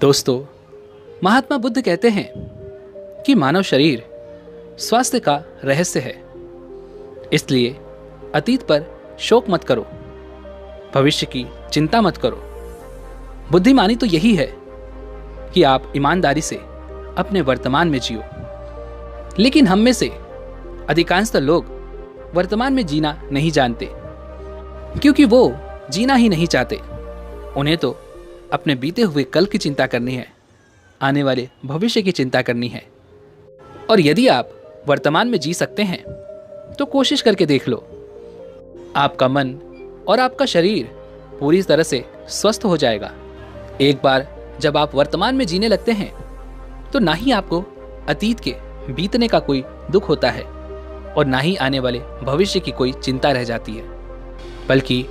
दोस्तों, महात्मा बुद्ध कहते हैं कि मानव शरीर स्वास्थ्य का रहस्य है। इसलिए अतीत पर शोक मत करो, भविष्य की चिंता मत करो। बुद्धिमानी तो यही है कि आप ईमानदारी से अपने वर्तमान में जियो। लेकिन हम में से अधिकांशतः लोग वर्तमान में जीना नहीं जानते, क्योंकि वो जीना ही नहीं चाहते। उन्हें तो अपने बीते हुए कल की चिंता करनी है, आने वाले भविष्य की चिंता करनी है। और यदि आप वर्तमान में जी सकते हैं तो कोशिश करके देख लो। आपका मन और आपका शरीर पूरी तरह से स्वस्थ हो जाएगा। एक बार जब आप वर्तमान में जीने लगते हैं तो ना ही आपको अतीत के बीतने का कोई दुख होता है और ना ही आने वाले भविष्य की कोई चिंता रह जाती है, बल्कि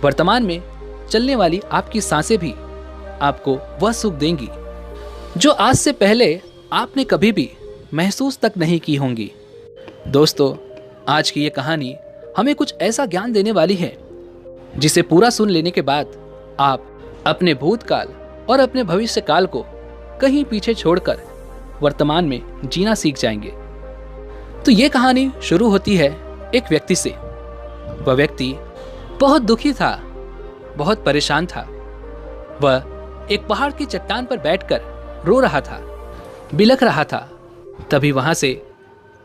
वर्तमान में चलने वाली आपकी सांसें भी आपको वह सुख देंगी जो आज से पहले आपने कभी भी महसूस तक नहीं की होंगी। दोस्तों, आज की ये कहानी हमें कुछ ऐसा ज्ञान देने वाली है जिसे पूरा सुन लेने के बाद आप अपने भूतकाल और अपने भविष्य काल को कहीं पीछे छोड़कर वर्तमान में जीना सीख जाएंगे। तो ये कहानी शुरू होती है एक व्यक्ति से। वह व्यक्ति बहुत दुखी था, बहुत परेशान था। वह एक पहाड़ की चट्टान पर बैठकर रो रहा था, बिलख रहा था। तभी वहां से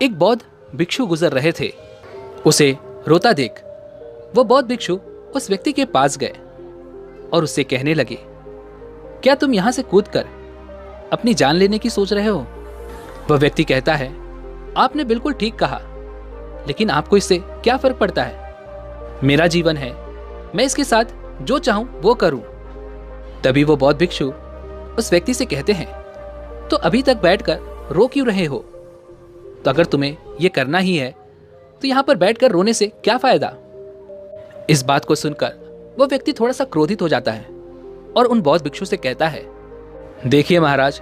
एक बौद्ध भिक्षु गुजर रहे थे। उसे रोता देख वो बौद्ध भिक्षु उस व्यक्ति के पास गए और उससे कहने लगे, क्या तुम यहां से कूदकर अपनी जान लेने की सोच रहे हो? वह व्यक्ति कहता है, आपने बिल्कुल ठीक कहा, लेकिन आपको इससे क्या फर्क पड़ता है? मेरा जीवन है, मैं इसके साथ जो चाहूं वो करूं। तभी वो बौद्ध भिक्षु उस व्यक्ति से कहते हैं, तो अभी तक बैठकर रो क्यों रहे हो? तो अगर तुम्हें यह करना ही है तो यहां पर बैठकर रोने से क्या फायदा? इस बात को सुनकर वो व्यक्ति थोड़ा सा क्रोधित हो जाता है और उन बौद्ध भिक्षु से कहता है, देखिए महाराज,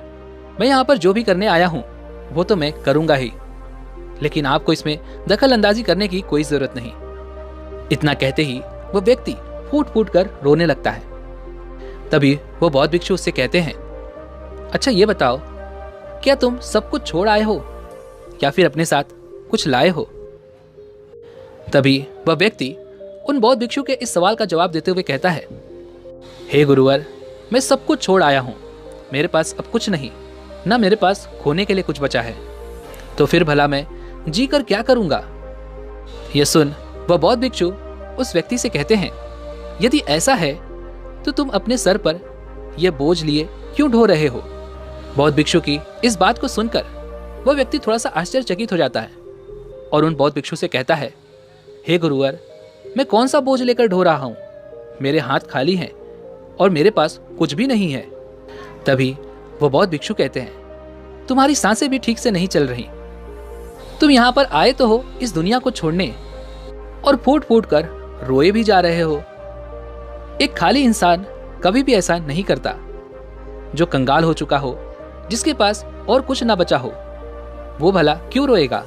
मैं यहां पर जो भी करने आया हूं वो तो मैं करूंगा ही, लेकिन आपको इसमें दखल अंदाजी करने की कोई जरूरत नहीं। इतना कहते ही वो व्यक्ति फूट फूट कर रोने लगता है। तभी वो बौद्ध भिक्षु उससे कहते हैं, अच्छा ये बताओ, क्या तुम सब कुछ छोड़ आए हो या फिर अपने साथ कुछ लाए हो? तभी वह व्यक्ति उन बौद्ध भिक्षु के इस सवाल का जवाब देते हुए कहता है, हे गुरुवर, मैं सब कुछ छोड़ आया हूं। मेरे पास अब कुछ नहीं, ना मेरे पास खोने के लिए कुछ बचा है। तो फिर भला मैं जी कर क्या करूंगा? यह सुन वह बौद्ध भिक्षु उस व्यक्ति से कहते हैं, यदि ऐसा है तो तुम अपने सर पर यह बोझ लिए क्यों ढो रहे हो? बौद्ध भिक्षु की इस बात को सुनकर वह व्यक्ति थोड़ा सा आश्चर्यचकित हो जाता है और उन बौद्ध भिक्षु से कहता है, हे गुरुवर, मैं कौन सा बोझ लेकर ढो रहा हूं? मेरे हाथ खाली हैं और मेरे पास कुछ भी नहीं है। तभी वो बौद्ध भिक्षु कहते हैं, तुम्हारी सांसें भी ठीक से नहीं चल रही। तुम यहां पर आए तो हो इस दुनिया को छोड़ने और फूट फूट कर रोए भी जा रहे हो। एक खाली इंसान कभी भी ऐसा नहीं करता। जो कंगाल हो चुका हो, जिसके पास और कुछ ना बचा हो, वो भला क्यों रोएगा?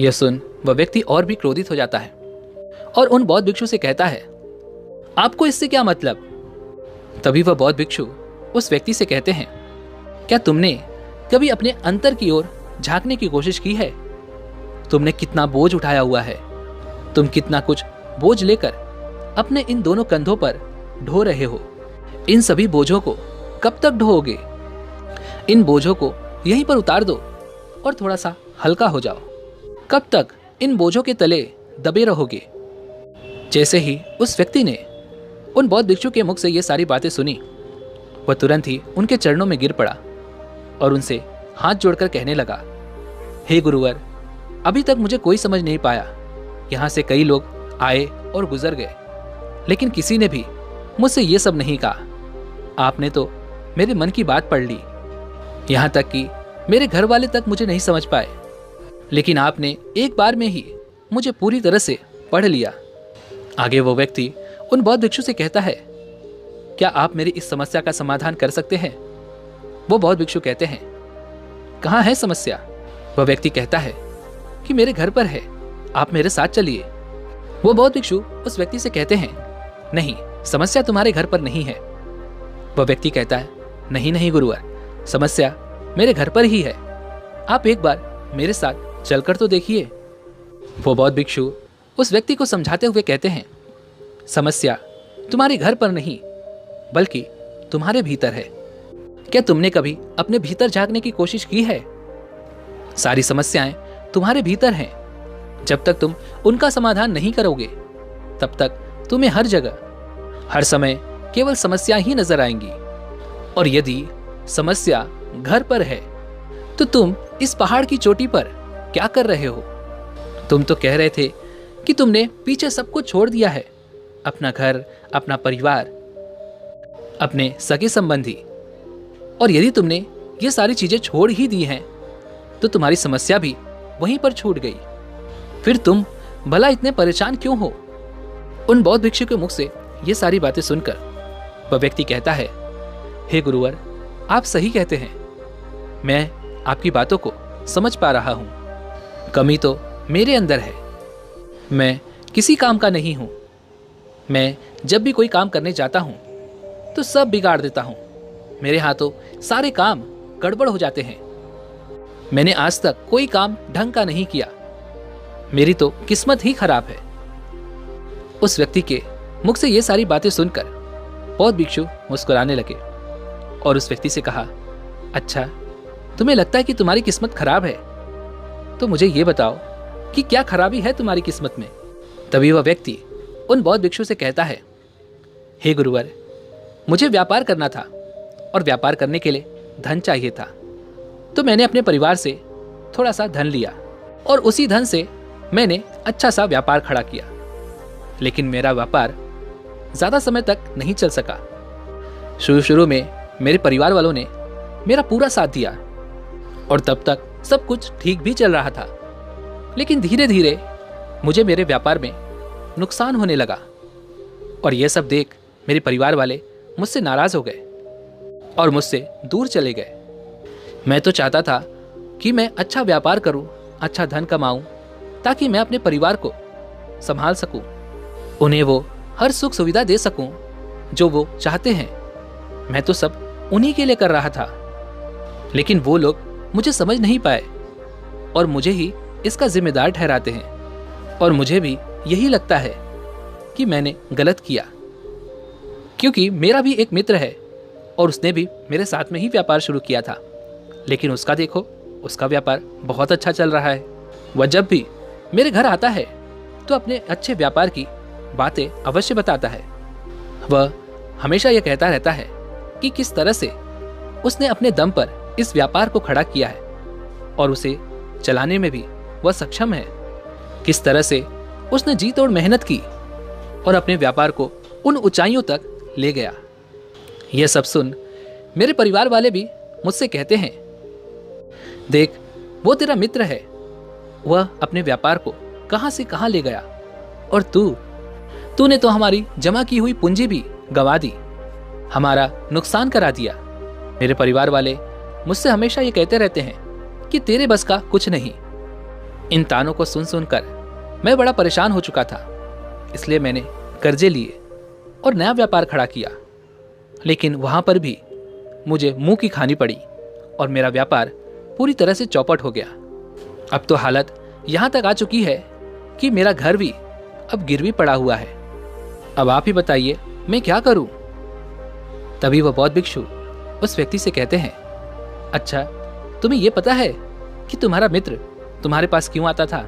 यह सुन वह व्यक्ति और भी क्रोधित हो जाता है और उन बौद्ध भिक्षु से कहता है, आपको इससे क्या मतलब? तभी वह बौद्ध भिक्षु उस व्यक्ति से कहते हैं, क्या तुमने कभी अपने अंतर की ओर झांकने की कोशिश की है? तुमने कितना बोझ उठाया हुआ है? तुम कितना कुछ बोझ लेकर अपने इन दोनों कंधों पर ढो रहे हो। इन सभी बोझों को कब तक ढोओगे? इन बोझों को यहीं पर उतार दो और थोड़ा सा हल्का हो जाओ। कब तक इन बोझों के तले दबे रहोगे? जैसे ही उस व्यक्ति ने उन बौद्ध भिक्षु के मुख से ये सारी बातें सुनी, वह तुरंत ही उनके चरणों में गिर पड़ा और उनसे हाथ जोड़कर कहने लगा, हे गुरुवर, अभी तक मुझे कोई समझ नहीं पाया। यहाँ से कई लोग आए और गुजर गए, लेकिन किसी ने भी मुझसे ये सब नहीं कहा। आपने तो मेरे मन की बात पढ़ ली, यहाँ तक कि मेरे घर वाले तक मुझे नहीं समझ पाए, लेकिन आपने एक बार में ही मुझे पूरी तरह से पढ़ लिया। आगे वो व्यक्ति उन बौद्ध भिक्षु से कहता है, क्या आप मेरी इस समस्या का समाधान कर सकते हैं? वो बौद्ध भिक्षु कहते हैं, कहाँ है समस्या? वह व्यक्ति कहता है कि मेरे घर पर है, आप मेरे साथ चलिए। वो बौद्ध भिक्षु उस व्यक्ति से कहते हैं, नहीं, समस्या तुम्हारे घर पर नहीं है। वह व्यक्ति कहता है, नहीं नहीं गुरुवर, समस्या मेरे घर पर ही है। आप एक बार मेरे साथ चलकर तो देखिए। वो बौद्ध भिक्षु उस व्यक्ति को समझाते हुए कहते हैं, समस्या तुम्हारे घर पर नहीं बल्कि तुम्हारे भीतर है। क्या तुमने कभी अपने भीतर झांकने की कोशिश की है? सारी समस्याएं तुम्हारे भीतर हैं। जब तक तुम उनका समाधान नहीं करोगे तब तक तुम्हें हर जगह हर समय केवल समस्या ही नजर आएंगी। और यदि समस्या घर पर है तो तुम इस पहाड़ की चोटी पर क्या कर रहे हो? तुम तो कह रहे थे कि तुमने पीछे सब कुछ छोड़ दिया है, अपना घर, अपना परिवार, अपने सगे संबंधी। और यदि तुमने ये सारी चीजें छोड़ ही दी हैं तो तुम्हारी समस्या भी वहीं पर छूट गई। फिर तुम भला इतने परेशान क्यों हो? उन बौद्ध भिक्षु के मुख से ये सारी बातें सुनकर वह व्यक्ति कहता है, हे गुरुवर, आप सही कहते हैं। मैं आपकी बातों को समझ पा रहा हूं। कमी तो मेरे अंदर है। मैं किसी काम का नहीं हूं। मैं जब भी कोई काम करने जाता हूं तो सब बिगाड़ देता हूं। मेरे हाथों सारे काम गड़बड़ हो जाते हैं। मैंने आज तक कोई काम ढंग का नहीं किया। मेरी तो किस्मत ही खराब है। उस व्यक्ति के मुख से ये सारी बातें सुनकर बौद्ध भिक्षु मुस्कुराने लगे और उस व्यक्ति से कहा, अच्छा, तुम्हें लगता है कि तुम्हारी किस्मत खराब है? तो मुझे ये बताओ कि क्या खराबी है तुम्हारी किस्मत में? तभी वह व्यक्ति उन बौद्ध भिक्षु से कहता है, हे गुरुवर, मुझे व्यापार करना था और व्यापार करने के लिए धन चाहिए था। तो मैंने अपने परिवार से थोड़ा सा धन लिया और उसी धन से मैंने अच्छा सा व्यापार खड़ा किया। लेकिन मेरा व्यापार ज्यादा समय तक नहीं चल सका। शुरू में मेरे परिवार वालों ने मेरा पूरा साथ दिया और तब तक सब कुछ ठीक भी चल रहा था। लेकिन धीरे धीरे मुझे मेरे व्यापार में नुकसान होने लगा और यह सब देख मेरे परिवार वाले मुझसे नाराज हो गए और मुझसे दूर चले गए। मैं तो चाहता था कि मैं अच्छा व्यापार करूं, अच्छा धन कमाऊं, ताकि मैं अपने परिवार को संभाल सकूं, उन्हें वो हर सुख सुविधा दे सकूं जो वो चाहते हैं। मैं तो सब उन्हीं के लिए कर रहा था। लेकिन वो लोग मुझे समझ नहीं पाए और मुझे ही इसका जिम्मेदार ठहराते हैं। और मुझे भी यही लगता है कि मैंने गलत किया, क्योंकि मेरा भी एक मित्र है और उसने भी मेरे साथ में ही व्यापार शुरू किया था। लेकिन उसका देखो, उसका व्यापार बहुत अच्छा चल रहा है। वह जब भी मेरे घर आता है तो अपने अच्छे व्यापार की बातें अवश्य बताता है। वह हमेशा यह कहता रहता है कि किस तरह से उसने अपने दम पर इस व्यापार को खड़ा किया है और उसे चलाने में भी वह सक्षम है। किस तरह से उसने जी तोड़ मेहनत की और अपने व्यापार को उन ऊंचाइयों तक ले गया। यह सब सुन मेरे परिवार वाले भी मुझसे कहते हैं, देख, वो तेरा मित्र है, वह अपने व्यापार को कहां से कहां ले गया और तूने तो हमारी जमा की हुई पूंजी भी गंवा दी, हमारा नुकसान करा दिया। मेरे परिवार वाले मुझसे हमेशा ये कहते रहते हैं कि तेरे बस का कुछ नहीं। इन तानों को सुन सुनकर मैं बड़ा परेशान हो चुका था। इसलिए मैंने कर्जे लिए और नया व्यापार खड़ा किया। लेकिन वहां पर भी मुझे मुंह की खानी पड़ी और मेरा व्यापार पूरी तरह से चौपट हो गया। अब तो हालत यहां तक आ चुकी है कि मेरा घर भी अब गिरवी पड़ा हुआ है। अब आप ही बताइए मैं क्या करूं? तभी वह बौद्ध भिक्षु उस व्यक्ति से कहते हैं, अच्छा, तुम्हें यह पता है कि तुम्हारा मित्र तुम्हारे पास क्यों आता था?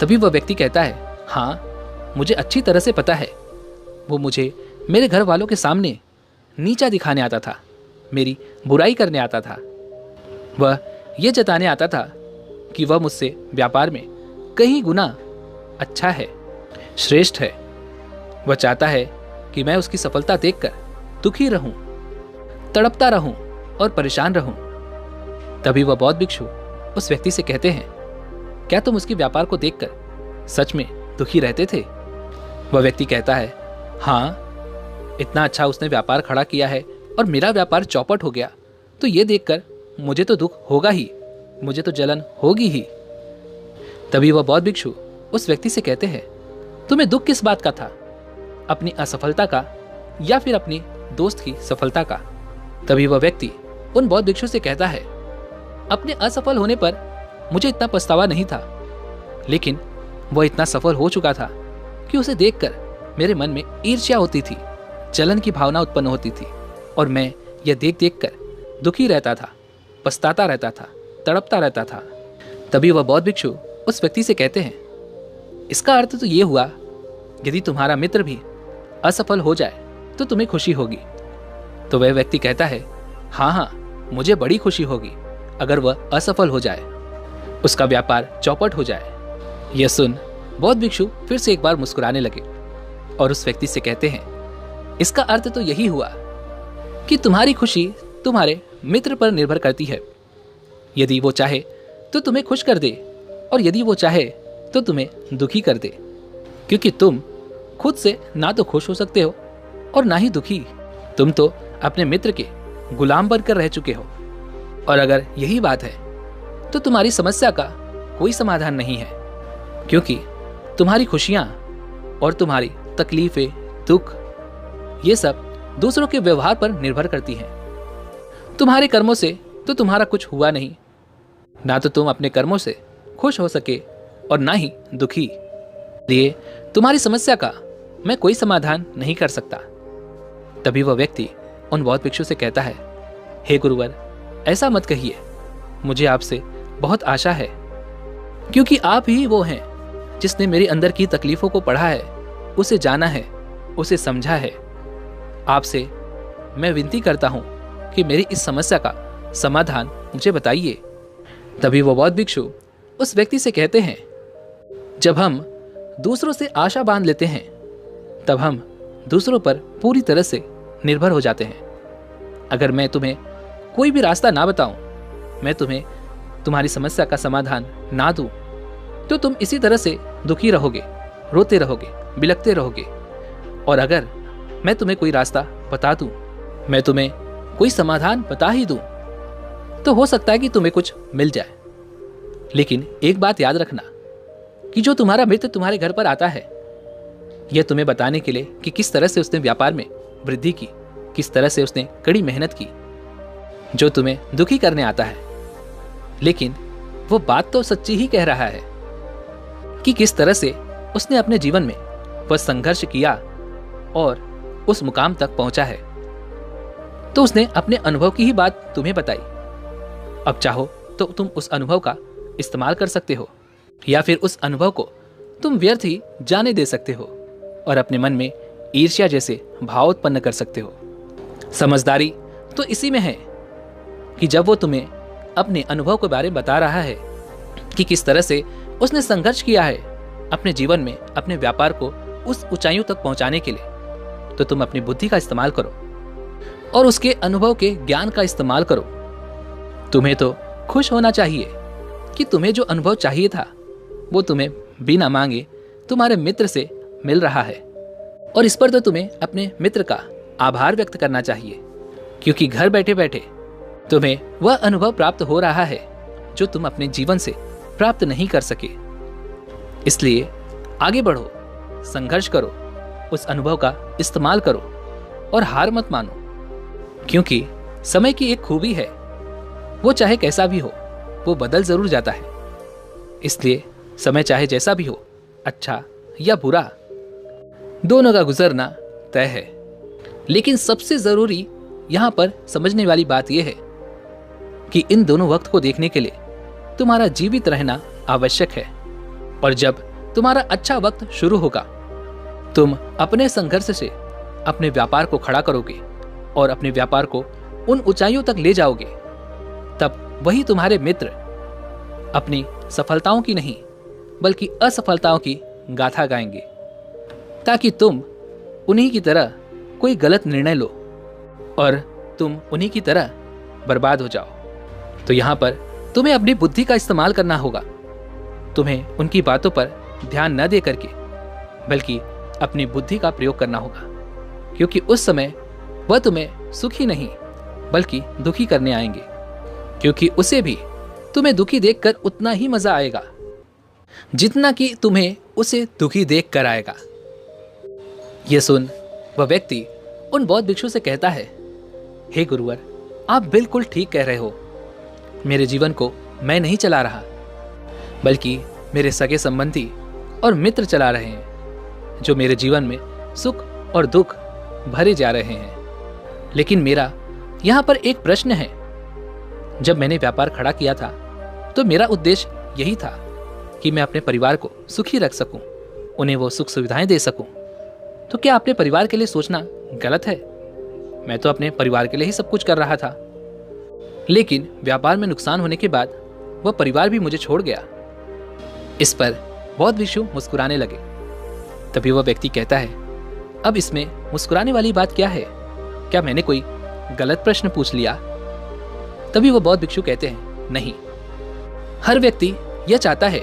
तभी वह व्यक्ति कहता है, हाँ, मुझे अच्छी तरह से पता है। वो मुझे मेरे घर वालों के सामने नीचा दिखाने आता था, मेरी बुराई करने आता था। वह यह जताने आता था कि वह मुझसे व्यापार में कहीं गुना अच्छा है, श्रेष्ठ है। वह चाहता है कि मैं उसकी सफलता देखकर दुखी रहूं, तड़पता रहूं और परेशान रहूं। तभी वह बौद्ध भिक्षु उस व्यक्ति से कहते हैं, क्या तुम उसके व्यापार को देखकर सच में दुखी रहते थे? वह व्यक्ति कहता है, हाँ, इतना अच्छा उसने व्यापार खड़ा किया है और मेरा व्यापार चौपट हो गया, तो ये देखकर मुझे तो दुख होगा ही, मुझे तो जलन होगी ही। तभी वह बौद्ध भिक्षु उस व्यक्ति से कहते हैं, तुम्हें दुख किस बात का था, अपनी असफलता का या फिर अपनी दोस्त की सफलता का? तभी वह व्यक्ति उन बौद्ध भिक्षु से कहता है, अपने असफल होने पर मुझे इतना पछतावा नहीं था, लेकिन वह इतना सफल हो चुका था कि उसे देखकर मेरे मन में ईर्ष्या होती थी, जलन की भावना उत्पन्न होती थी और मैं यह देख देख कर दुखी रहता था, पछताता रहता था, तड़पता रहता था। तभी वह बौद्ध भिक्षु उस व्यक्ति से कहते हैं, इसका अर्थ तो ये हुआ, यदि तुम्हारा मित्र भी असफल हो जाए तो तुम्हें खुशी होगी। तो वह व्यक्ति कहता है, हाँ हाँ, मुझे बड़ी खुशी होगी अगर वह असफल हो जाए, उसका व्यापार चौपट हो जाए। यह सुन बौद्ध भिक्षु फिर से एक बार मुस्कुराने लगे और उस व्यक्ति से कहते हैं, इसका अर्थ तो यही हुआ कि तुम्हारी खुशी तुम्हारे मित्र पर निर्भर करती है। यदि वो चाहे तो तुम्हें खुश कर दे और यदि वो चाहे तो तुम्हें दुखी कर दे, क्योंकि तुम खुद से ना तो खुश हो सकते हो और ना ही दुखी। तुम तो अपने मित्र के गुलाम बनकर रह चुके हो और अगर यही बात है तो तुम्हारी समस्या का कोई समाधान नहीं है, क्योंकि तुम्हारी खुशियां और तुम्हारी तकलीफें, दुख, ये सब दूसरों के व्यवहार पर निर्भर करती हैं। तुम्हारे कर्मों से तो तुम्हारा कुछ हुआ नहीं, ना तो तुम अपने कर्मों से खुश हो सके और ना ही दुखी। इसलिए तुम्हारी समस्या का मैं कोई समाधान नहीं कर सकता। तभी वह व्यक्ति उन बौद्ध भिक्षु से कहता है, हे गुरुवर, ऐसा मत कहिए, मुझे आपसे बहुत आशा है, क्योंकि आप ही वो हैं जिसने मेरे अंदर की तकलीफों को पढ़ा है, उसे जाना है, उसे समझा है। आपसे मैं विनती करता हूं कि मेरी इस समस्या का समाधान मुझे बताइए। तभी वो बौद्ध भिक्षु उस व्यक्ति से कहते हैं, जब हम दूसरों से आशा बांध लेते हैं तब हम दूसरों पर पूरी तरह से निर्भर हो जाते हैं। अगर मैं तुम्हें कोई भी रास्ता ना बताऊं, मैं तुम्हें तुम्हारी समस्या का समाधान ना दूं, तो तुम इसी तरह से दुखी रहोगे, रोते रहोगे, बिलखते रहोगे। और अगर मैं तुम्हें कोई रास्ता बता दूं, मैं तुम्हें कोई समाधान बता ही दूं, तो हो सकता है कि तुम्हें कुछ मिल जाए। लेकिन एक बात याद रखना कि जो तुम्हारा मित्र तुम्हारे घर पर आता है, यह तुम्हें बताने के लिए कि किस तरह से उसने व्यापार में वृद्धि की, किस तरह से उसने कड़ी मेहनत की, जो तुम्हें दुखी करने आता है, लेकिन वो बात तो सच्ची ही कह रहा है कि किस तरह से उसने अपने जीवन में वह संघर्ष किया और उस मुकाम तक पहुंचा है। तो उसने अपने अनुभव की ही बात तुम्हें बताई। अब चाहो तो तुम उस अनुभव का इस्तेमाल कर सकते हो, या फिर उस अनुभव को तुम व्यर्थ ही जाने दे सकते हो और अपने मन में ईर्ष्या जैसे भाव उत्पन्न कर सकते हो। समझदारी तो इसी में है कि जब वो तुम्हें अपने अनुभव के बारे में बता रहा है कि किस तरह से उसने संघर्ष किया है अपने जीवन में अपने व्यापार को उस ऊंचाइयों तक पहुंचाने के लिए, तो तुम अपनी बुद्धि का इस्तेमाल करो और उसके अनुभव के ज्ञान का इस्तेमाल करो। तुम्हें तो खुश होना चाहिए कि तुम्हें जो अनुभव चाहिए था वो तुम्हें बिना मांगे तुम्हारे मित्र से मिल रहा है, और इस पर तो तुम्हें अपने मित्र का आभार व्यक्त करना चाहिए, क्योंकि घर बैठे बैठे तुम्हें वह अनुभव प्राप्त हो रहा है जो तुम अपने जीवन से प्राप्त नहीं कर सके। इसलिए आगे बढ़ो, संघर्ष करो, उस अनुभव का इस्तेमाल करो और हार मत मानो, क्योंकि समय की एक खूबी है, वो चाहे कैसा भी हो वो बदल जरूर जाता है। इसलिए समय चाहे जैसा भी हो, अच्छा या बुरा, दोनों का गुजरना तय है। लेकिन सबसे जरूरी यहां पर समझने वाली बात यह है कि इन दोनों वक्त को देखने के लिए तुम्हारा जीवित रहना आवश्यक है, और जब तुम्हारा अच्छा वक्त शुरू होगा तुम अपने संघर्ष से अपने व्यापार को खड़ा करोगे और अपने व्यापार को उन ऊंचाइयों तक ले जाओगे। तब वही तुम्हारे मित्र अपनी सफलताओं की नहीं बल्कि असफलताओं की गाथा गाएंगे, ताकि तुम उन्हीं की तरह कोई गलत निर्णय लो और तुम उन्हीं की तरह बर्बाद हो जाओ। तो यहां पर तुम्हें अपनी बुद्धि का इस्तेमाल करना होगा। तुम्हें उनकी बातों पर ध्यान न दे करके बल्कि अपनी बुद्धि का प्रयोग करना होगा, क्योंकि उस समय वह तुम्हें सुखी नहीं बल्कि दुखी करने आएंगे, क्योंकि उसे भी तुम्हें दुखी देखकर उतना ही मजा आएगा जितना कि तुम्हें उसे दुखी देख कर आएगा। यह सुन वह व्यक्ति उन बौद्ध भिक्षु से कहता है, हे गुरुवर, आप बिल्कुल ठीक कह रहे हो। मेरे जीवन को मैं नहीं चला रहा, बल्कि मेरे सगे संबंधी और मित्र चला रहे हैं, जो मेरे जीवन में सुख और दुख भरे जा रहे हैं। लेकिन मेरा यहाँ पर एक प्रश्न है। जब मैंने व्यापार खड़ा किया था तो मेरा उद्देश्य यही था कि मैं अपने परिवार को सुखी रख सकूं, उन्हें वो सुख सुविधाएं दे सकूं। तो क्या अपने परिवार के लिए सोचना गलत है? मैं तो अपने परिवार के लिए ही सब कुछ कर रहा था, लेकिन व्यापार में नुकसान होने के बाद वह परिवार भी मुझे छोड़ गया। इस पर बौद्ध भिक्षु मुस्कुराने लगे। तभी वह व्यक्ति कहता है, अब इसमें मुस्कुराने वाली बात क्या है? क्या मैंने कोई गलत प्रश्न पूछ लिया? तभी वह बौद्ध भिक्षु कहते हैं, नहीं, हर व्यक्ति यह चाहता है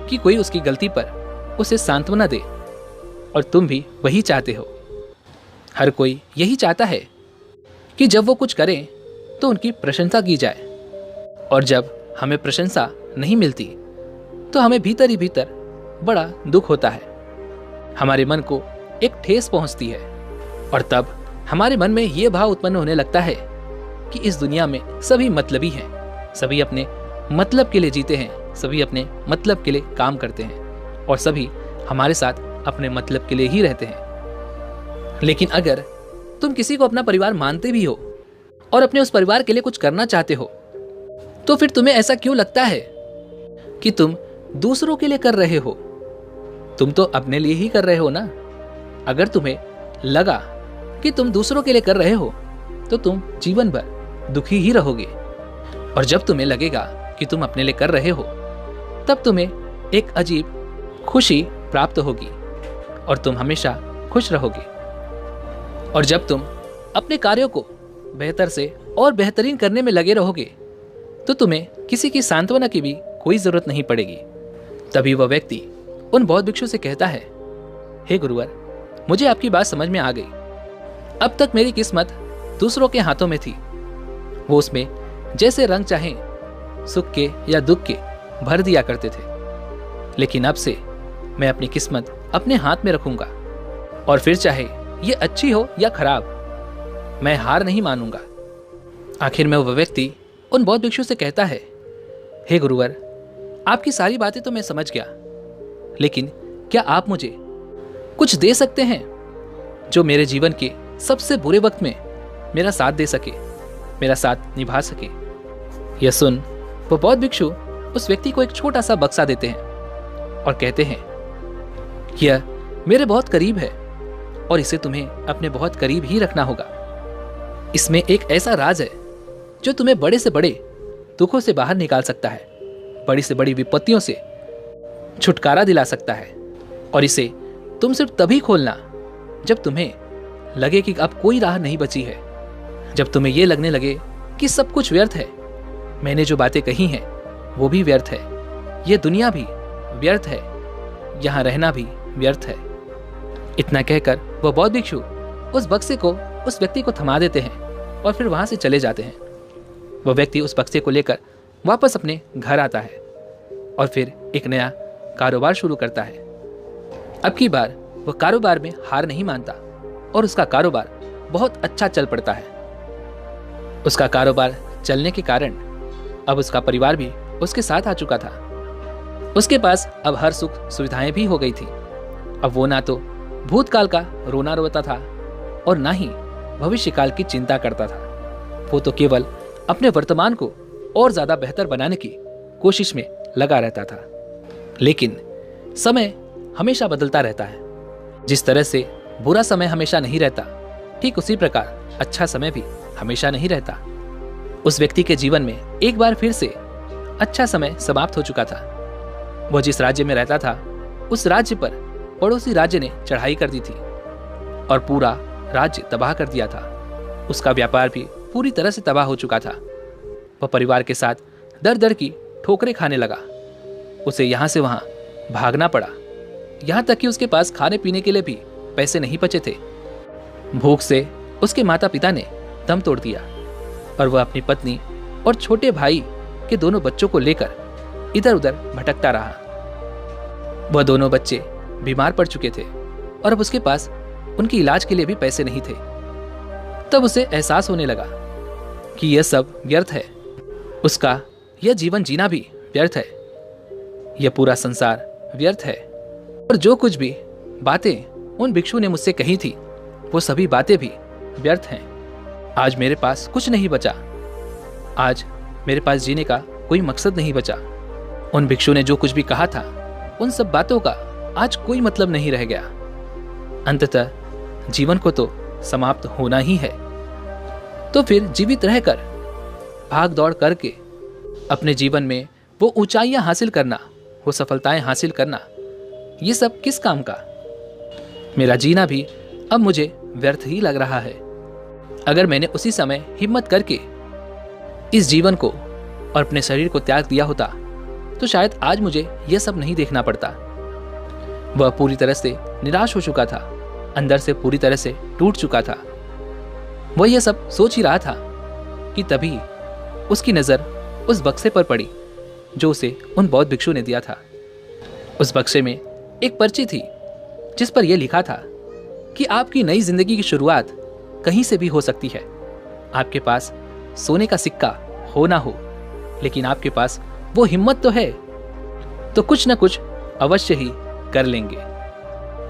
कि कोई उसकी गलती पर उसे सांत्वना दे, और तुम भी वही चाहते हो। हर कोई यही चाहता है कि जब वो कुछ करें तो उनकी प्रशंसा की जाए, और जब हमें प्रशंसा नहीं मिलती तो हमें भीतर ही भीतर बड़ा दुख होता है। हमारे मन को एक ठेस पहुंचती है, और तब हमारे मन में यह भाव उत्पन्न होने लगता है कि इस दुनिया में सभी मतलबी हैं, सभी अपने मतलब के लिए जीते हैं, सभी अपने मतलब के लिए काम करते हैं, और सभी हमारे साथ अपने मतलब के लिए ही रहते हैं। लेकिन अगर तुम किसी को अपना परिवार मानते भी हो और अपने उस परिवार के लिए कुछ करना चाहते हो, तो फिर तुम्हें ऐसा क्यों लगता है कि तुम दूसरों के लिए कर रहे हो? तुम तो अपने लिए ही कर रहे हो ना। अगर तुम्हें लगा कि तुम दूसरों के लिए कर रहे हो तो तुम जीवन भर दुखी ही रहोगे, और जब तुम्हें लगेगा कि तुम अपने लिए कर रहे हो तब तुम्हें एक अजीब खुशी प्राप्त होगी और तुम हमेशा खुश रहोगे। और जब तुम अपने कार्यों को बेहतर से और बेहतरीन करने में लगे रहोगे तो तुम्हें किसी की सांत्वना की भी कोई जरूरत नहीं पड़ेगी। तभी वह व्यक्ति उन बौद्ध भिक्षु से कहता है, हे गुरुवर, मुझे आपकी बात समझ में आ गई। अब तक मेरी किस्मत दूसरों के हाथों में थी। वो उसमें जैसे रंग चाहे, सुख के या दुख के, भर दिया करते थे। लेकिन अब से मैं अपनी किस्मत अपने हाथ में रखूंगा, और फिर चाहे ये अच्छी हो या खराब, मैं हार नहीं मानूंगा। आखिर में वह व्यक्ति उन बौद्ध भिक्षु से कहता है, हे गुरुवर, आपकी सारी बातें तो मैं समझ गया, लेकिन क्या आप मुझे कुछ दे सकते हैं जो मेरे जीवन के सबसे बुरे वक्त में मेरा साथ दे सके, मेरा साथ निभा सके? यह सुन वो बौद्ध भिक्षु उस व्यक्ति को एक छोटा सा बक्सा देते हैं और कहते हैं, यह मेरे बहुत करीब है और इसे तुम्हें अपने बहुत करीब ही रखना होगा। इसमें एक ऐसा राज है जो तुम्हें बड़े से बड़े दुखों से बाहर निकाल सकता है, बड़ी से बड़ी विपत्तियों से छुटकारा दिला सकता है। और इसे तुम सिर्फ तभी खोलना जब तुम्हें लगे कि अब कोई राह नहीं बची है, जब तुम्हें यह लगने लगे कि सब कुछ व्यर्थ है, मैंने जो बातें कही हैं वो भी व्यर्थ है, यह दुनिया भी व्यर्थ है, यहां रहना भी व्यर्थ है। इतना कहकर वह बौद्ध भिक्षु उस बक्से को उस व्यक्ति को थमा देते हैं और फिर वहां से चले जाते हैं। वह व्यक्ति उस बक्से को लेकर वापस अपने घर आता है और फिर एक नया कारोबार शुरू करता है। अब की बार वह कारोबार में हार नहीं मानता और उसका कारोबार बहुत अच्छा चल पड़ता है। उसका कारोबार चलने के कारण अब उसका परिवार भी उसके साथ आ चुका था। उसके पास अब हर सुख सुविधाएं भी हो गई थी। अब वो ना तो भूतकाल का रोना रोता था और ना ही भविष्यकाल की चिंता करता था। वो तो केवल अपने वर्तमान को और ज्यादा बेहतर बनाने की कोशिश में लगा रहता था। लेकिन समय हमेशा बदलता रहता है। जिस तरह से बुरा समय हमेशा नहीं रहता, ठीक उसी प्रकार अच्छा समय भी हमेशा नहीं रहता। उस व्यक्ति के जीवन में एक बार फिर से अच्छा समय समाप्त हो चुका था। वह जिस राज्य में रहता था उस राज्य पर पड़ोसी राज्य ने चढ़ाई कर दी थी और पूरा राज्य तबाह कर दिया था। उसका व्यापार भी पूरी तरह से तबाह हो चुका था। वह परिवार के साथ दर दर की ठोकरें खाने लगा। उसे यहाँ से वहाँ भागना पड़ा, यहाँ तक कि उसके पास खाने पीने के लिए भी पैसे नहीं बचे थे। भूख से उसके माता पिता ने दम तोड़ दिया और वह अपनी पत्नी और छोटे भाई के दोनों बच्चों को लेकर इधर उधर भटकता रहा। वह दोनों बच्चे बीमार पड़ चुके थे और अब उसके पास उनके इलाज के लिए भी पैसे नहीं थे। तब उसे एहसास होने लगा कि यह सब व्यर्थ है, उसका यह जीवन जीना भी व्यर्थ है, यह पूरा संसार व्यर्थ है। और जो कुछ भी बातें उन भिक्षु ने मुझसे कही थी वो सभी बातें भी व्यर्थ हैं। आज मेरे पास कुछ नहीं बचा, आज मेरे पास जीने का कोई मकसद नहीं बचा। उन भिक्षु ने जो कुछ भी कहा था उन सब बातों का आज कोई मतलब नहीं रह गया। अंततः जीवन को तो समाप्त होना ही है, तो फिर जीवित रहकर भाग दौड़ करके अपने जीवन में वो ऊंचाइयां हासिल करना, वो सफलताएं हासिल करना, ये सब किस काम का? मेरा जीना भी अब मुझे व्यर्थ ही लग रहा है। अगर मैंने उसी समय हिम्मत करके इस जीवन को और अपने शरीर को त्याग दिया होता तो शायद आज मुझे यह सब नहीं देखना पड़ता। वह पूरी तरह से निराश हो चुका था, अंदर से पूरी तरह से टूट चुका था। वह यह सब सोच ही रहा था कि तभी उसकी नजर उस बक्से पर पड़ी जो उसे उन बौद्ध भिक्षु ने दिया था। उस बक्से में एक पर्ची थी जिस पर यह लिखा था कि आपकी नई जिंदगी की शुरुआत कहीं से भी हो सकती है। आपके पास सोने का सिक्का हो ना हो, लेकिन आपके पास वो हिम्मत तो है, तो कुछ न कुछ अवश्य ही कर लेंगे।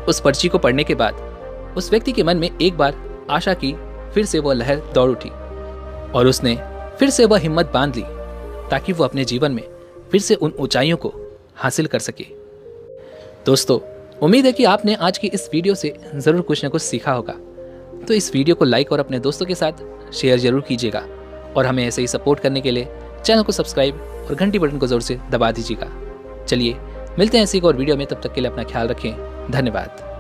उस पर्ची को पढ़ने के बाद उस व्यक्ति के मन में एक बार आशा की फिर से वह लहर दौड़ उठी और उसने फिर से वह हिम्मत बांध ली ताकि वो अपने जीवन में फिर से उन ऊंचाइयों को हासिल कर सके। दोस्तों, उम्मीद है कि आपने आज की इस वीडियो से ज़रूर कुछ न कुछ सीखा होगा। तो इस वीडियो को लाइक और अपने दोस्तों के साथ शेयर जरूर कीजिएगा और हमें ऐसे ही सपोर्ट करने के लिए चैनल को सब्सक्राइब और घंटी बटन को जोर से दबा दीजिएगा। चलिए मिलते हैं ऐसी एक और वीडियो में, तब तक के लिए अपना ख्याल रखें। धन्यवाद।